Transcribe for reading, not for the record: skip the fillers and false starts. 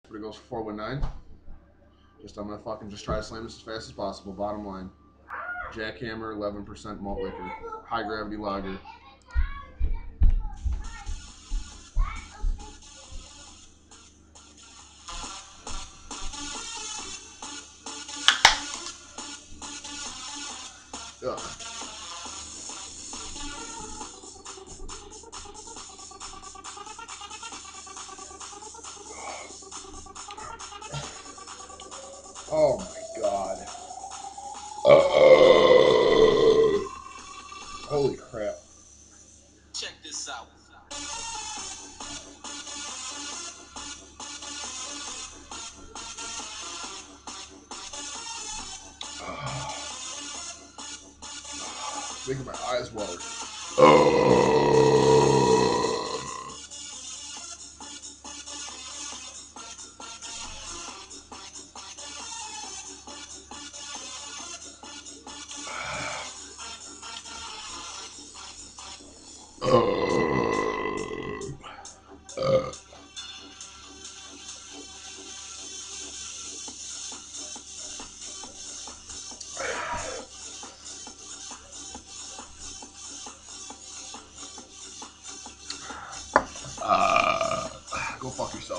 But it goes for 419. I'm gonna fucking just try to slam this as fast as possible. Bottom line. Jackhammer, 11% malt liquor. High gravity lager. Ugh. Oh my god. Holy crap. Check this out. Making my eyes water. Go fuck yourself.